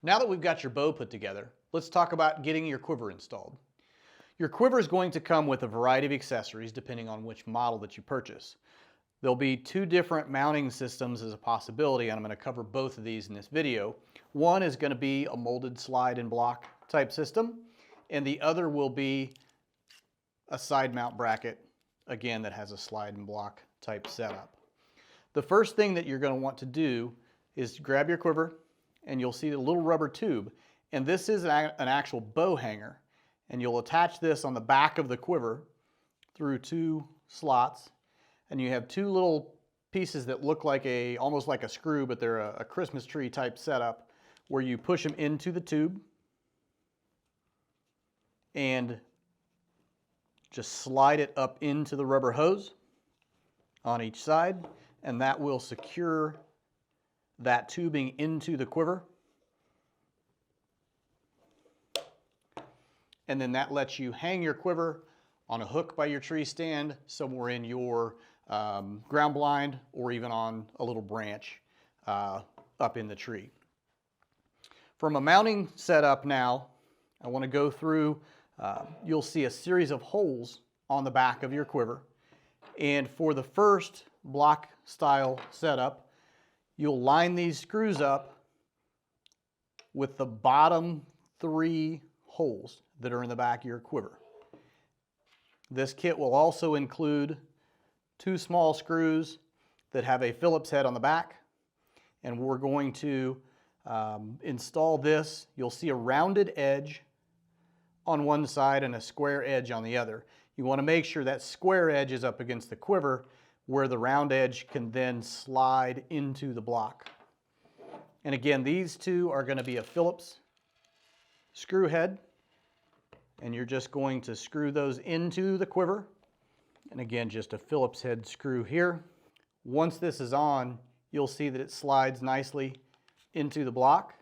Now that we've got your bow put together, let's talk about getting your quiver installed. Your quiver is going to come with a variety of accessories depending on which model that you purchase. There'll be two different mounting systems as a possibility, and I'm going to cover both of these in this video. One is going to be a molded slide and block type system, and the other will be a side mount bracket, again, that has a slide and block type setup. The first thing that you're going to want to do is grab your quiver, and you'll see the little rubber tube, and this is an actual bow hanger, and you'll attach this on the back of the quiver through two slots, and you have two little pieces that look like almost like a screw, but they're a Christmas tree type setup where you push them into the tube and just slide it up into the rubber hose on each side, and that will secure that tubing into the quiver. And then that lets you hang your quiver on a hook by your tree stand, somewhere in your ground blind, or even on a little branch up in the tree. From a mounting setup now, I want to go through, you'll see a series of holes on the back of your quiver. And for the first block style setup, you'll line these screws up with the bottom three holes that are in the back of your quiver. This kit will also include two small screws that have a Phillips head on the back, and we're going to install this. You'll see a rounded edge on one side and a square edge on the other. You want to make sure that square edge is up against the quiver where the round edge can then slide into the block. And again, these two are going to be a Phillips screw head, and you're just going to screw those into the quiver. And again, just a Phillips head screw here. Once this is on, you'll see that it slides nicely into the block,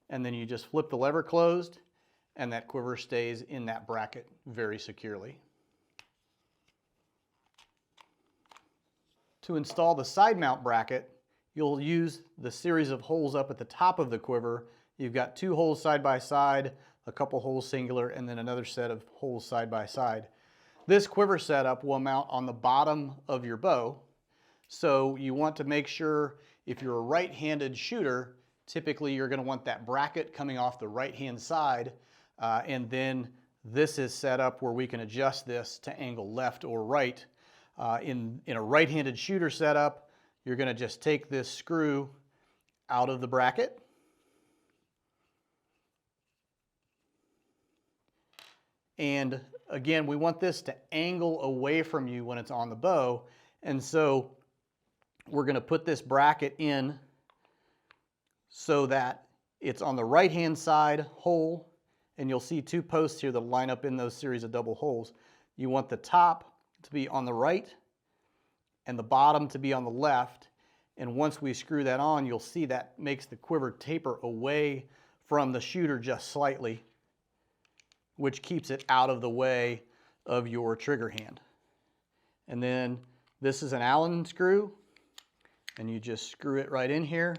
and then you just flip the lever closed, and that quiver stays in that bracket very securely. To install the side mount bracket, you'll use the series of holes up at the top of the quiver. You've got two holes side by side, a couple holes singular, and then another set of holes side by side. This quiver setup will mount on the bottom of your bow, so you want to make sure, if you're a right-handed shooter, typically you're going to want that bracket coming off the right-hand side, and then this is set up where we can adjust this to angle left or right. In a right-handed shooter setup, you're going to just take this screw out of the bracket, and again, we want this to angle away from you when it's on the bow, and so we're going to put this bracket in so that it's on the right-hand side hole, and you'll see two posts here that line up in those series of double holes. You want the top to be on the right and the bottom to be on the left, and once we screw that on, you'll see that makes the quiver taper away from the shooter just slightly, which keeps it out of the way of your trigger hand. And then this is an Allen screw, and you just screw it right in here.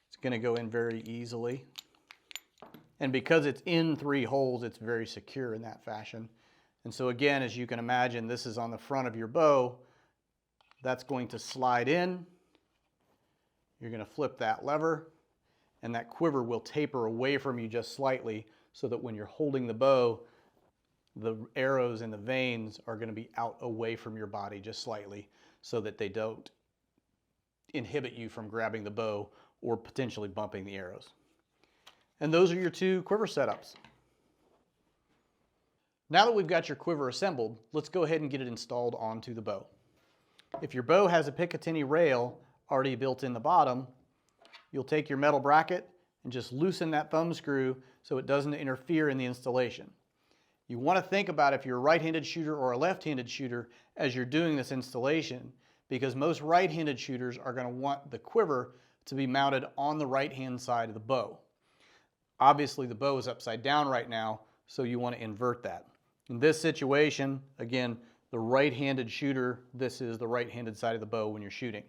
It's going to go in very easily. And because it's in three holes, it's very secure in that fashion. And so again, as you can imagine, this is on the front of your bow. That's going to slide in. You're going to flip that lever, and that quiver will taper away from you just slightly, so that when you're holding the bow, the arrows and the vanes are going to be out away from your body just slightly, so that they don't inhibit you from grabbing the bow or potentially bumping the arrows. And those are your two quiver setups. Now that we've got your quiver assembled, let's go ahead and get it installed onto the bow. If your bow has a Picatinny rail already built in the bottom, you'll take your metal bracket and just loosen that thumb screw so it doesn't interfere in the installation. You want to think about if you're a right-handed shooter or a left-handed shooter as you're doing this installation, because most right-handed shooters are going to want the quiver to be mounted on the right-hand side of the bow. Obviously the bow is upside down right now, so you want to invert that. In this situation, again, the right-handed shooter, this is the right-handed side of the bow when you're shooting.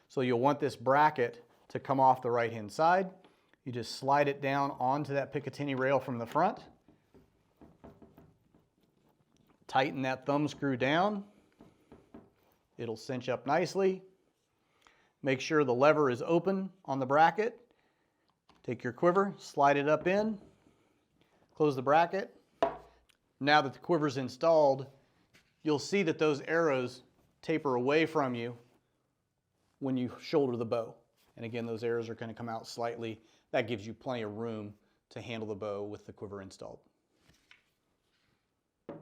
So you'll want this bracket to come off the right-hand side. You just slide it down onto that Picatinny rail from the front. Tighten that thumb screw down. It'll cinch up nicely. Make sure the lever is open on the bracket. Take your quiver, slide it up in, close the bracket. Now that the quiver's installed, you'll see that those arrows taper away from you when you shoulder the bow. And again, those arrows are going to come out slightly. That gives you plenty of room to handle the bow with the quiver installed.